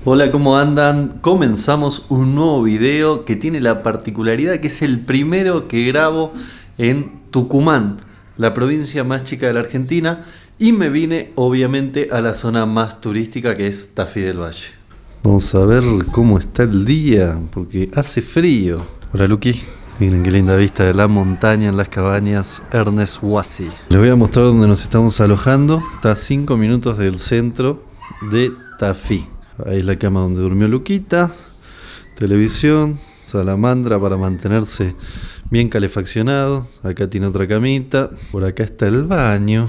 Hola, ¿cómo andan? Comenzamos un nuevo video que tiene la particularidad que es el primero que grabo en Tucumán, la provincia más chica de la Argentina, y me vine obviamente a la zona más turística que es Tafí del Valle. Vamos a ver cómo está el día, porque hace frío. Hola, Luqui. Miren qué linda vista de la montaña en las cabañas Ernest Huasi. Les voy a mostrar dónde nos estamos alojando. Está a 5 minutos del centro de Tafí. Ahí es la cama donde durmió Luquita. Televisión, salamandra para mantenerse bien calefaccionado. Acá tiene otra camita. Por acá está el baño.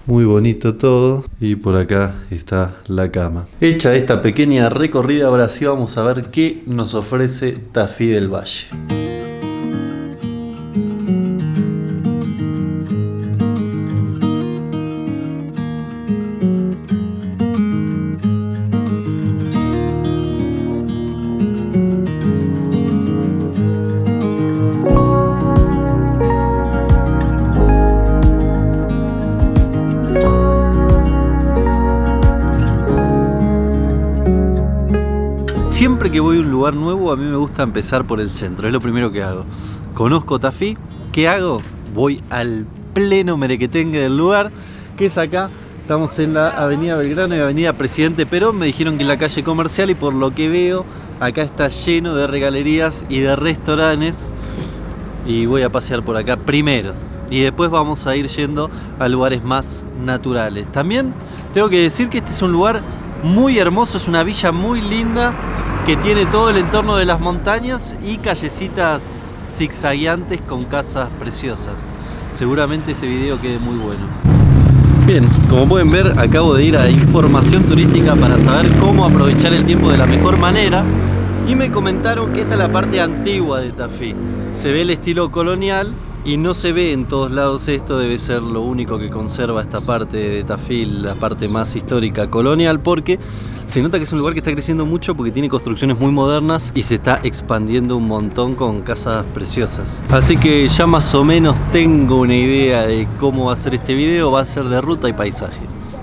Muy bonito todo. Y por acá está la cama. Hecha esta pequeña recorrida, ahora sí vamos a ver qué nos ofrece Tafí del Valle. Siempre que voy a un lugar nuevo, a mí me gusta empezar por el centro, es lo primero que hago. Conozco Tafí, ¿qué hago? Voy al pleno merequetengue del lugar, que es acá. Estamos en la avenida Belgrano y avenida Presidente Perón. Me dijeron que en la calle comercial, y por lo que veo, acá está lleno de regalerías y de restaurantes. Y voy a pasear por acá primero. Y después vamos a ir yendo a lugares más naturales. También tengo que decir que este es un lugar muy hermoso, es una villa muy linda, que tiene todo el entorno de las montañas y callecitas zigzagueantes con casas preciosas. Seguramente este video quede muy bueno. Bien, como pueden ver, acabo de ir a información turística para saber cómo aprovechar el tiempo de la mejor manera, y me comentaron que esta es la parte antigua de Tafí. Se ve el estilo colonial y no se ve en todos lados esto. Debe ser lo único que conserva esta parte de Tafí, la parte más histórica colonial, porque se nota que es un lugar que está creciendo mucho porque tiene construcciones muy modernas y se está expandiendo un montón con casas preciosas. Así que ya más o menos tengo una idea de cómo va a ser este video. Va a ser de ruta y paisaje.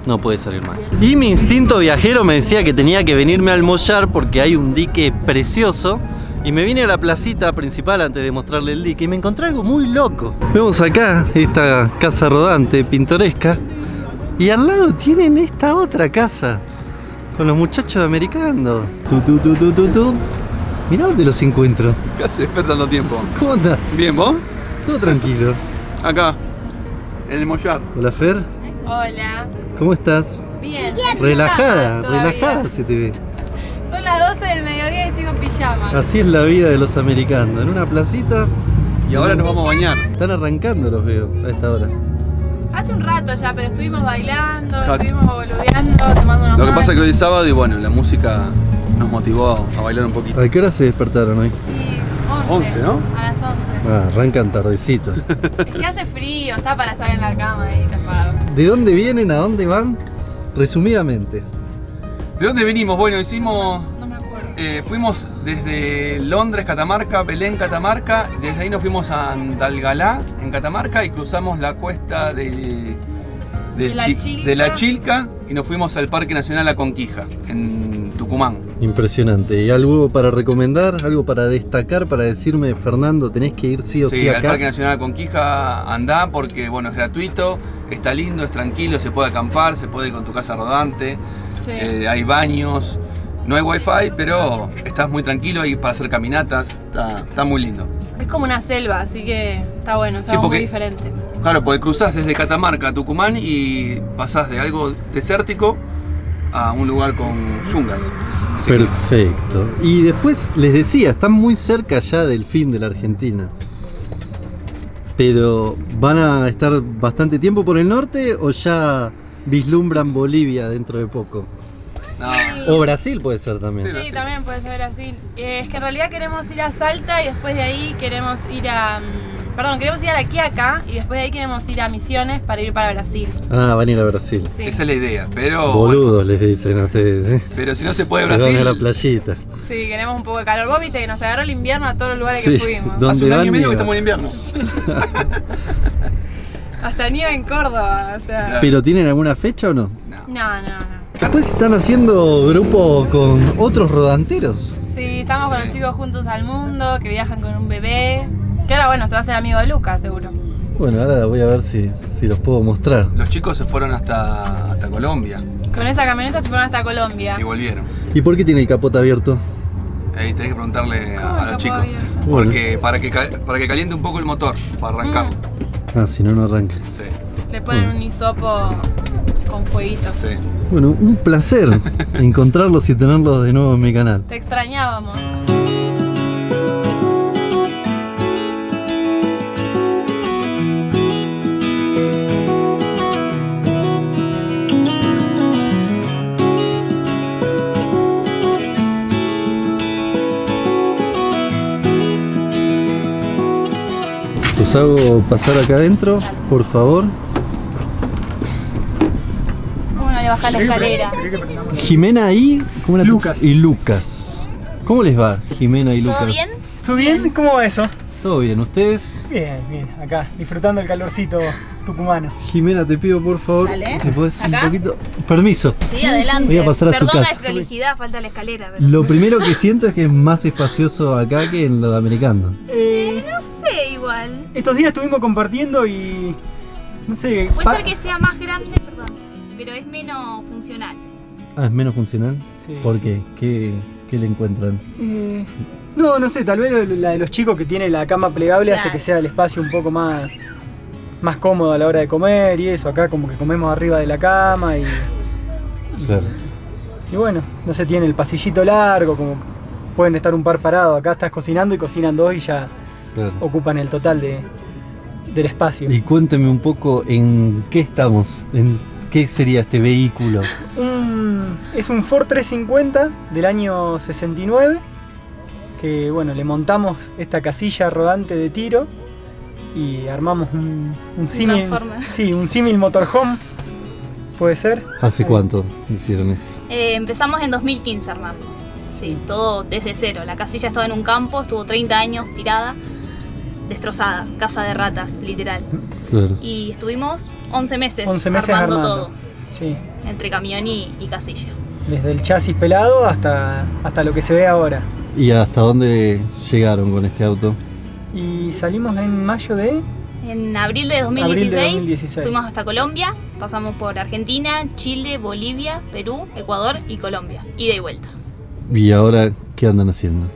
No puede salir mal. Y mi instinto viajero me decía que tenía que venirme al Mollar porque hay un dique precioso. Y me vine a la placita principal antes de mostrarle el dique y me encontré algo muy loco. Vemos acá esta casa rodante pintoresca y al lado tienen esta otra casa con los muchachos americanos. Mirá dónde los encuentro. ¿Qué haces, Fer, tanto tiempo? ¿Cómo andás? Bien, ¿vos? Todo tranquilo. Acá, en el Mollar. Hola, Fer. Hola. ¿Cómo estás? Bien. Relajada, Todavía. relajada se te ve. Son las 12 del mediodía y sigo en pijama. Así es la vida de los americanos. En una placita. Y ahora nos vamos a bañar. Están arrancando, los veo a esta hora. Hace un rato ya, pero estuvimos bailando, Claro. estuvimos boludeando, tomando unos Lo que pasa es mates. que hoy es sábado y bueno, la música nos motivó a bailar un poquito. ¿A qué hora se despertaron hoy? Y 11, 11, ¿no? A las 11. Arrancan tardecito. Es que hace frío, está para estar en la cama ahí tapado. ¿De dónde vienen? ¿A dónde van? Resumidamente. ¿De dónde venimos? Bueno, hicimos... No me acuerdo. Fuimos desde Londres, Catamarca, Belén, Catamarca. Desde ahí nos fuimos a Andalgalá, en Catamarca, y cruzamos la cuesta de la Chilca y nos fuimos al Parque Nacional La Conquija, en Tucumán. Impresionante. ¿Y algo para recomendar? ¿Algo para destacar? Para decirme, Fernando, tenés que ir sí o sí al acá. Parque Nacional La Conquija andá porque bueno, es gratuito, está lindo, es tranquilo, se puede acampar, se puede ir con tu casa rodante, Sí. hay baños, no hay wifi, pero estás muy tranquilo ahí para hacer caminatas, está muy lindo. Es como una selva, así que está bueno, es Sí, algo porque- muy diferente. Claro, porque cruzás desde Catamarca a Tucumán y pasás de algo desértico a un lugar con yungas. Así que- Perfecto. Y después les decía, están muy cerca ya del fin de la Argentina. Pero ¿van a estar bastante tiempo por el norte o ya vislumbran Bolivia dentro de poco? no, O Brasil puede ser también. Sí. Sí, también puede ser así. Es que en realidad queremos ir a Salta y después de ahí queremos ir a... queremos ir a La Quiaca y después de ahí queremos ir a Misiones para ir para Brasil. Ah, van a ir a Brasil. Sí. esa es la idea, pero Boludos les dicen a ustedes, ¿eh? pero si no se puede Se van Brasil, a la playita. Sí, queremos un poco de calor. Vos viste que nos agarró el invierno a todos los lugares Sí. que fuimos. ¿Dónde hace un año y van, medio que nieva? estamos en invierno. Hasta nieve en Córdoba, o sea... Claro. ¿Pero tienen alguna fecha o no? No. No. Después están haciendo grupo con otros rodanteros. Sí, estamos con los chicos juntos al mundo, que viajan con un bebé. Que ahora, bueno, se va a hacer amigo de Lucas, seguro. Bueno, ahora voy a ver si los puedo mostrar. Los chicos se fueron hasta Colombia Con esa camioneta se fueron hasta Colombia. y volvieron. ¿Y por qué tiene el capot abierto? Ahí tenés que preguntarle ¿Cómo a el los capó chicos. abierto? Porque para que caliente un poco el motor, para arrancarlo. Ah, si no, no arranca. Sí, Le ponen un hisopo con fueguito. sí. Bueno, un placer encontrarlos y tenerlos de nuevo en mi canal. Te extrañábamos. Los hago pasar acá adentro, por favor. Bueno, le baja la escalera. Jimena y... ¿cómo era tu- Lucas. Y Lucas. ¿Cómo les va, Jimena y Lucas? ¿Todo bien? ¿Todo bien? ¿Cómo va eso? ¿Todo bien? ¿Ustedes? Bien, bien, acá, disfrutando el calorcito tucumano. Jimena, te pido por favor, Dale. si puedes un ¿Acá? poquito... Permiso. Sí, adelante. Voy a pasar a su Perdón la casa. desprolijidad, falta la escalera. Pero... Lo primero que siento es que es más espacioso acá que en lo de americano. No sé, igual. Estos días estuvimos compartiendo y... no sé... Puede ser que sea más grande, perdón, pero es menos funcional. Ah, ¿es menos funcional? Sí, ¿Por sí. qué? ¿Qué le encuentran? No sé, tal vez la de los chicos que tiene la cama plegable hace Claro. que sea el espacio un poco más cómodo a la hora de comer y eso. Acá como que comemos arriba de la cama y Claro. bueno, no sé, tiene el pasillito largo, como que pueden estar un par parados. Acá estás cocinando y cocinan dos y ya Claro. ocupan el total del espacio. Y cuénteme un poco en qué estamos, en qué sería este vehículo. Es un Ford 350 del año 69, que bueno, le montamos esta casilla rodante de tiro y armamos un símil, Transformer. sí, un símil motorhome, puede ser. ¿Hace cuánto hicieron esto? Empezamos en 2015 armando. Sí, todo desde cero. La casilla estaba en un campo, estuvo 30 años tirada, destrozada, casa de ratas, literal. Claro. Y estuvimos 11 meses, 11 meses armando armando. todo, Sí, entre camión y casilla. desde el chasis pelado hasta lo que se ve ahora. ¿Y hasta dónde llegaron con este auto? Y salimos en mayo de... En abril de 2016, Abril de 2016. fuimos hasta Colombia, pasamos por Argentina, Chile, Bolivia, Perú, Ecuador y Colombia, ida y vuelta. ¿Y ahora qué andan haciendo?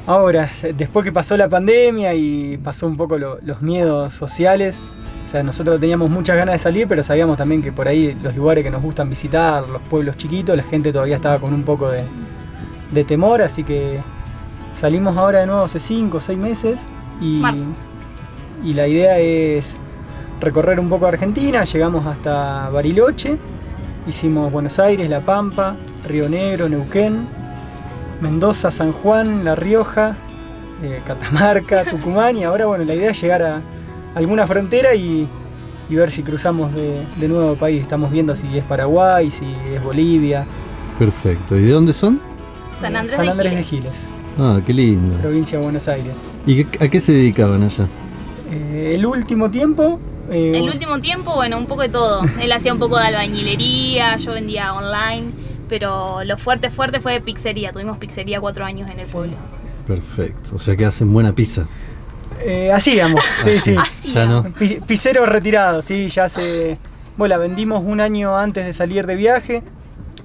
Ahora, después que pasó la pandemia y pasó un poco los miedos sociales, o sea, nosotros teníamos muchas ganas de salir, pero sabíamos también que por ahí los lugares que nos gustan visitar, los pueblos chiquitos, la gente todavía estaba con un poco de temor, así que salimos ahora de nuevo hace 5 o 6 meses Marzo. y la idea es recorrer un poco Argentina. Llegamos hasta Bariloche, hicimos Buenos Aires, La Pampa, Río Negro, Neuquén, Mendoza, San Juan, La Rioja, Catamarca, Tucumán, y ahora bueno, la idea es llegar a alguna frontera y ver si cruzamos de nuevo país. Estamos viendo si es Paraguay, si es Bolivia. Perfecto. ¿Y de dónde son? San Andrés, de Giles, Ah, qué lindo. provincia de Buenos Aires. ¿Y a qué se dedicaban allá? El último tiempo... El último tiempo, bueno, un poco de todo. Él hacía un poco de albañilería, yo vendía online, pero lo fuerte fue pizzería. Tuvimos pizzería 4 años en el pueblo. Perfecto. O sea que hacen buena pizza. hacíamos, sí, sí. Ya no. Pizzero retirado, sí, ya hace... Bueno, la vendimos un año antes de salir de viaje,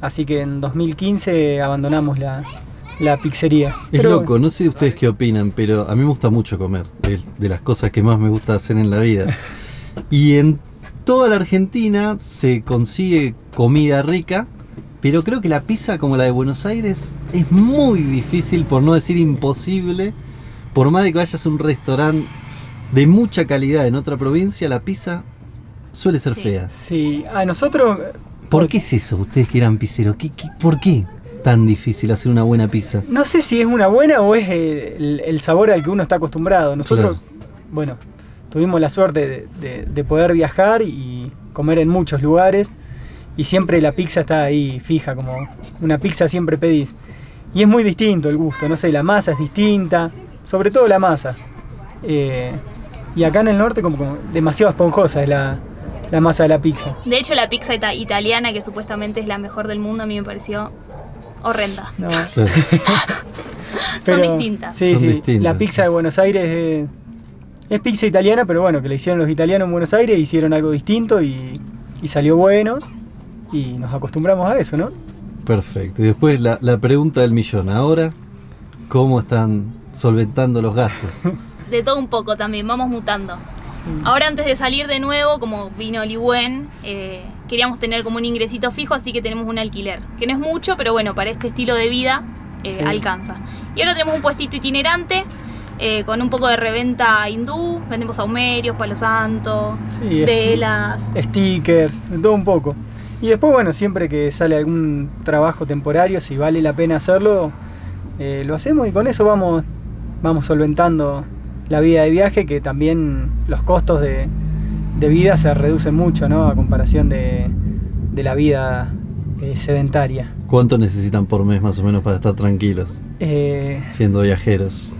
así que en 2015 abandonamos la pizzería. Es Pero loco, no sé ustedes qué opinan, pero a mí me gusta mucho comer. Es de las cosas que más me gusta hacer en la vida. Y en toda la Argentina se consigue comida rica, pero creo que la pizza como la de Buenos Aires es muy difícil, por no decir imposible. Por más de que vayas a un restaurante de mucha calidad en otra provincia, la pizza suele ser Sí. fea. Sí, a nosotros... ¿Por qué es eso? Ustedes que eran pizzeros, ¿por qué tan difícil hacer una buena pizza? No sé si es una buena o es el sabor al que uno está acostumbrado. Nosotros, bueno, tuvimos la suerte de poder viajar y comer en muchos lugares y siempre la pizza está ahí fija, como una pizza siempre pedís. Y es muy distinto el gusto, no sé, la masa es distinta, sobre todo la masa. Y acá en el norte como demasiado esponjosa es la masa de la pizza. De hecho, la pizza italiana, que supuestamente es la mejor del mundo, a mí me pareció horrenda. No. Claro. Son distintas. Sí, Son sí. distintas. La pizza de Buenos Aires es pizza italiana, pero bueno, que la hicieron los italianos en Buenos Aires, hicieron algo distinto y salió bueno. Y nos acostumbramos a eso, ¿no? Perfecto. Y después la pregunta del millón. Ahora, ¿cómo están solventando los gastos? De todo un poco también, vamos mutando. Ahora, antes de salir de nuevo, como vino Ligüen, queríamos tener como un ingresito fijo, así que tenemos un alquiler, que no es mucho, pero bueno, para este estilo de vida Sí. alcanza. Y ahora tenemos un puestito itinerante, con un poco de reventa hindú, vendemos saumerios, palo santo, Sí, velas. Stickers, de todo un poco. Y después, bueno, siempre que sale algún trabajo temporario, si vale la pena hacerlo, lo hacemos y con eso vamos solventando la vida de viaje, que también los costos de vida se reducen mucho, ¿no? A comparación de la vida sedentaria. ¿Cuánto necesitan por mes más o menos para estar tranquilos, siendo viajeros?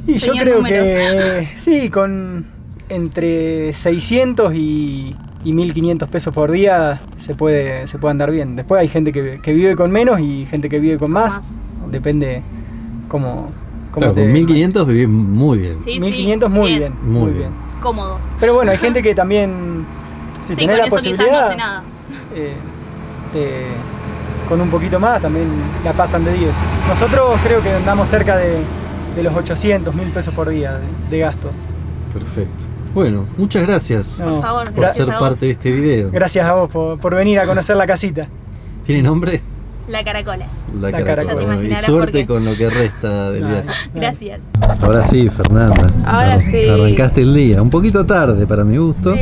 Y yo Señor creo números. que sí, con entre 600 y 1.500 pesos por día se puede andar bien. Después hay gente que vive con menos y gente que vive con más. Depende cómo Claro, te... con 1500 vivís muy bien. Sí, 1.500 muy bien, Muy muy bien. bien. Cómodos. Pero bueno, hay gente que también, si Sí, tenés con la eso quizás no posibilidad, hace nada. con un poquito más también la pasan de 10. Nosotros creo que andamos cerca de los 800, 1.000 pesos por día de gasto. Perfecto. Bueno, muchas gracias No, Por favor, por gracias ser a vos. parte de este video. Gracias a vos por venir a conocer la casita. ¿Tiene nombre? La caracola. La Caracola. Caracola. Ya te Y imaginarás por suerte qué. con lo que resta del Dale, viaje. dale. Gracias. Ahora sí, Fernanda. Ahora sí. Arrancaste el día. Un poquito tarde para mi gusto. Sí,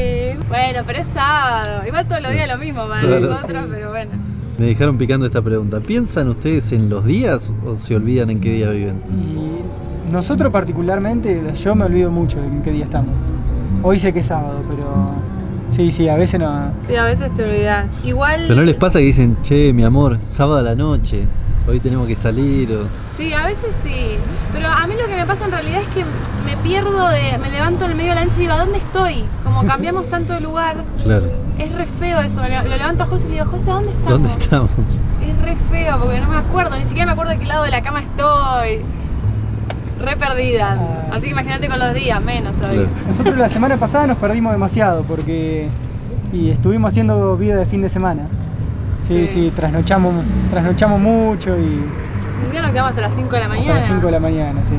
bueno, pero es sábado. Igual todos los días lo mismo para Claro. nosotros, Sí. pero bueno. Me dejaron picando esta pregunta. ¿Piensan ustedes en los días o se olvidan en qué día viven? Y nosotros particularmente, yo me olvido mucho de en qué día estamos. Hoy sé que es sábado, pero sí, a veces no. Sí, a veces te olvidas. Igual. Pero no les pasa que dicen, che, mi amor, sábado a la noche, hoy tenemos que salir o... Sí, a veces sí. Pero a mí lo que me pasa en realidad es que me pierdo me levanto en el medio de la noche y digo, ¿a dónde estoy? Como cambiamos tanto de lugar. Claro. Es re feo eso. Lo levanto a José y le digo, José, ¿dónde estamos? ¿Dónde estamos? Es re feo porque no me acuerdo, ni siquiera me acuerdo de qué lado de la cama estoy. Re perdida. Ah. Así que imagínate con los días, menos todavía. Claro. Nosotros la semana pasada nos perdimos demasiado porque estuvimos haciendo vida de fin de semana. Sí, trasnochamos mucho y Un día nos quedamos hasta las 5 de la mañana. hasta las 5 de la mañana, sí.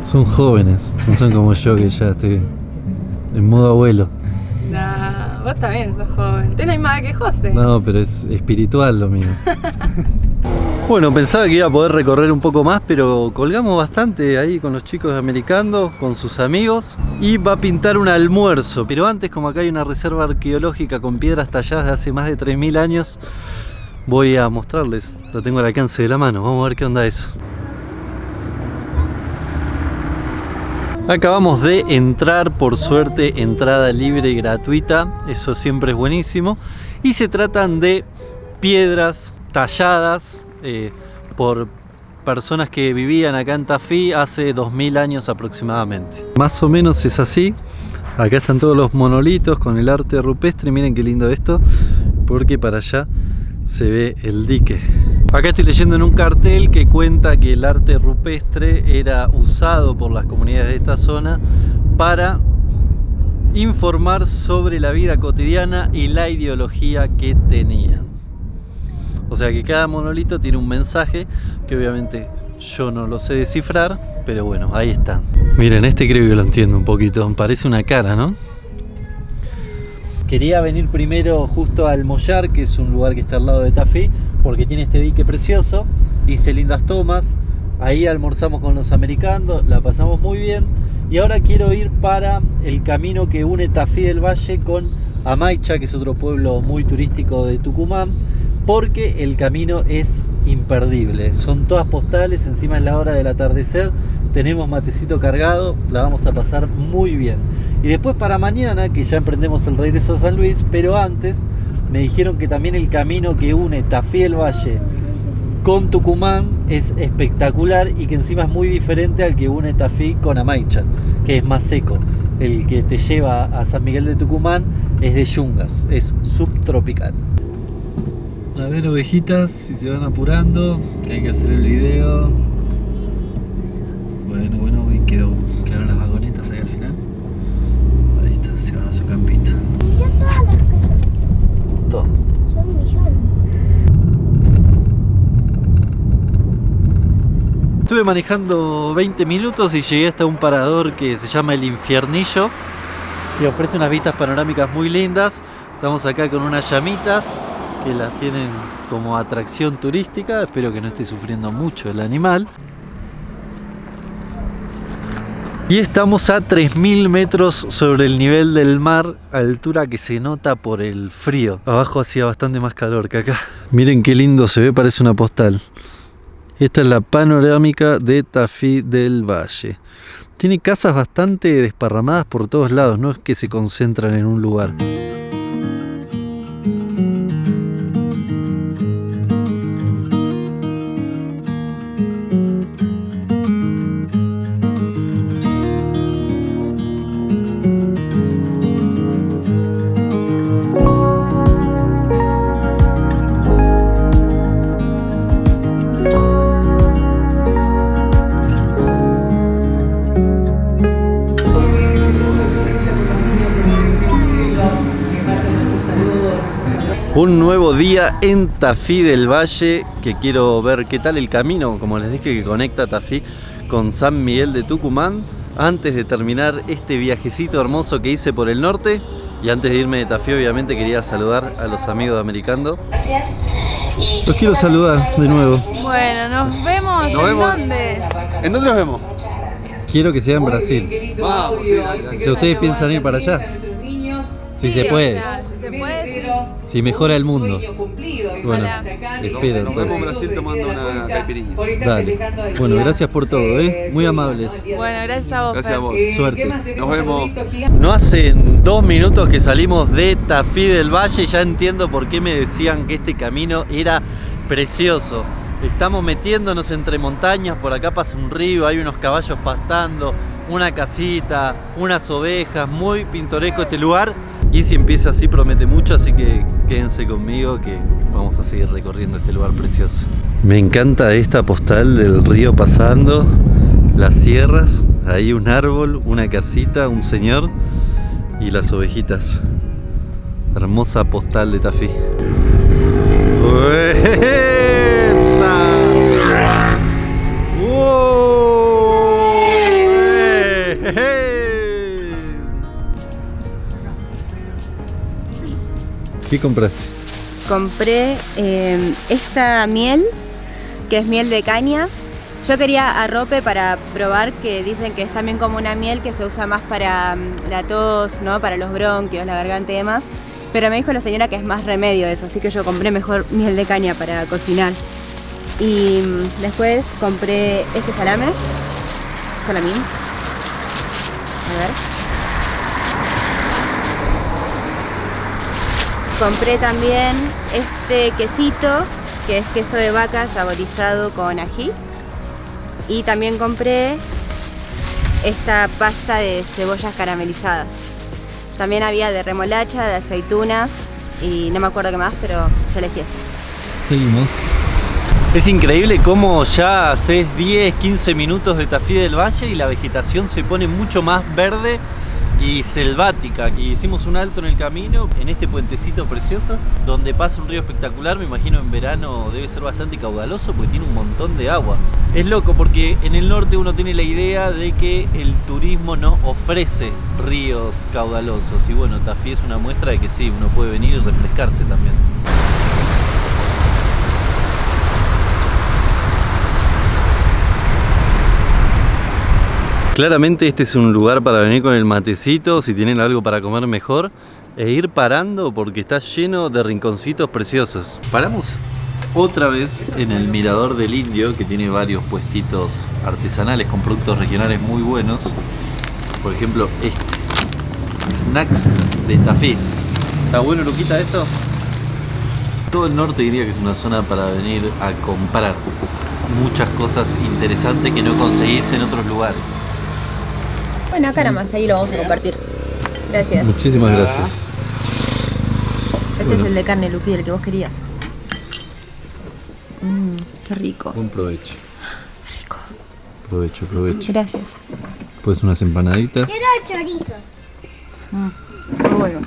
Son jóvenes, no son como yo que ya estoy en modo abuelo. Nah, vos también sos joven. Tenés la misma edad que José. No, pero es espiritual lo mío. Bueno, pensaba que iba a poder recorrer un poco más, pero colgamos bastante ahí con los chicos de Americando, con sus amigos, y va a pintar un almuerzo. Pero antes, como acá hay una reserva arqueológica con piedras talladas de hace más de 3000 años, voy a mostrarles. Lo tengo al alcance de la mano, vamos a ver qué onda eso. Acabamos de entrar, por suerte, entrada libre y gratuita, eso siempre es buenísimo. Y se tratan de piedras talladas por personas que vivían acá en Tafí hace 2000 años aproximadamente. Más o menos es así. Acá están todos los monolitos con el arte rupestre. Miren qué lindo esto, porque para allá se ve el dique. Acá estoy leyendo en un cartel que cuenta que el arte rupestre era usado por las comunidades de esta zona para informar sobre la vida cotidiana y la ideología que tenían. O sea que cada monolito tiene un mensaje que obviamente yo no lo sé descifrar, pero bueno, ahí están. Miren, este creo que lo entiendo un poquito, parece una cara, ¿no? Quería venir primero justo al Mollar, que es un lugar que está al lado de Tafí, porque tiene este dique precioso, hice lindas tomas, ahí almorzamos con los Americandos, la pasamos muy bien, y ahora quiero ir para el camino que une Tafí del Valle con Amaicha, que es otro pueblo muy turístico de Tucumán, porque el camino es imperdible, son todas postales, encima es la hora del atardecer, tenemos matecito cargado, la vamos a pasar muy bien. Y después para mañana, que ya emprendemos el regreso a San Luis, pero antes me dijeron que también el camino que une Tafí del Valle con Tucumán es espectacular y que encima es muy diferente al que une Tafí con Amaicha, que es más seco. El que te lleva a San Miguel de Tucumán es de yungas, es subtropical. A ver, ovejitas, si se van apurando, que hay que hacer el video. Bueno, y quedaron las vagonetas ahí al final. Ahí está, se van a su campito. Mira todas las que son. Todo. Son millones. Estuve manejando 20 minutos y llegué hasta un parador que se llama El Infiernillo y ofrece unas vistas panorámicas muy lindas. Estamos acá con unas llamitas que las tienen como atracción turística. Espero que no esté sufriendo mucho el animal. Y estamos a 3000 metros sobre el nivel del mar, altura que se nota por el frío. Abajo hacía bastante más calor que acá. Miren qué lindo se ve, parece una postal. Esta es la panorámica de Tafí del Valle. Tiene casas bastante desparramadas por todos lados, no es que se concentran en un lugar. Un nuevo día en Tafí del Valle, que quiero ver qué tal el camino, como les dije, que conecta Tafí con San Miguel de Tucumán, antes de terminar este viajecito hermoso que hice por el norte. Y antes de irme de Tafí, obviamente quería saludar a los amigos de Americando. Gracias. Los quiero saludar de nuevo. Bueno, nos vemos. Nos ¿En vemos. dónde? ¿En dónde nos vemos? Quiero que sea en Brasil. Vamos, sí, Si ustedes piensan ir para allá, si Sí, se o puede, sea, si se puede, sí. si mejora el mundo. Bueno, Ojalá. esperen. Nos vemos en Brasil tomando una caipirinha. Dale. Bueno, gracias por todo, muy amables. Bueno, gracias a vos. Gracias a Fer. vos. Suerte. Nos vemos. No hacen 2 minutos que salimos de Tafí del Valle, ya entiendo por qué me decían que este camino era precioso. Estamos metiéndonos entre montañas, por acá pasa un río, hay unos caballos pastando, una casita, unas ovejas, muy pintoresco este lugar. Y si empieza así promete mucho, así que quédense conmigo que vamos a seguir recorriendo este lugar precioso. Me encanta esta postal del río pasando, las sierras, ahí un árbol, una casita, un señor y las ovejitas. Hermosa postal de Tafí. ¡Esa! ¡Wow! ¿Qué compraste? Compré esta miel, que es miel de caña. Yo quería arrope para probar, que dicen que es también como una miel que se usa más para la tos, ¿no? Para los bronquios, la garganta y demás. Pero me dijo la señora que es más remedio eso, así que yo compré mejor miel de caña para cocinar. Y después compré este salamín. A ver. Compré también este quesito, que es queso de vaca saborizado con ají. Y también compré esta pasta de cebollas caramelizadas. También había de remolacha, de aceitunas y no me acuerdo qué más, pero yo elegí esto. Seguimos. Es increíble cómo ya haces 10-15 minutos de Tafí del Valle y la vegetación se pone mucho más verde y selvática. Y hicimos un alto en el camino, en este puentecito precioso, donde pasa un río espectacular. Me imagino en verano debe ser bastante caudaloso porque tiene un montón de agua. Es loco porque en el norte uno tiene la idea de que el turismo no ofrece ríos caudalosos. Y bueno, Tafí es una muestra de que sí, uno puede venir y refrescarse también. Claramente este es un lugar para venir con el matecito, si tienen algo para comer mejor, e ir parando porque está lleno de rinconcitos preciosos. Paramos otra vez en el Mirador del Indio, que tiene varios puestitos artesanales con productos regionales muy buenos. Por ejemplo, este, snacks de Tafí. ¿Está bueno, Luquita, esto? Todo el norte diría que es una zona para venir a comprar muchas cosas interesantes que no conseguís en otros lugares. Bueno, acá nomás, ahí lo vamos a compartir. Gracias. Muchísimas gracias. Este es el de carne, Luqui, el que vos querías. Qué rico. Buen provecho. Qué rico. Provecho, provecho. Gracias. Pues unas empanaditas. Quiero el chorizo. Muy bueno.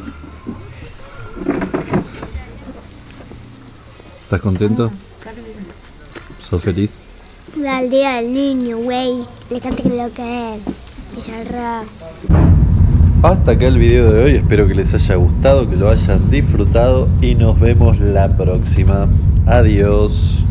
¿Estás contento? ¿Sos feliz? El día del niño, güey. Le canta que lo que es. Pizarra. Hasta acá el video de hoy, espero que les haya gustado, que lo hayan disfrutado y nos vemos la próxima. Adiós.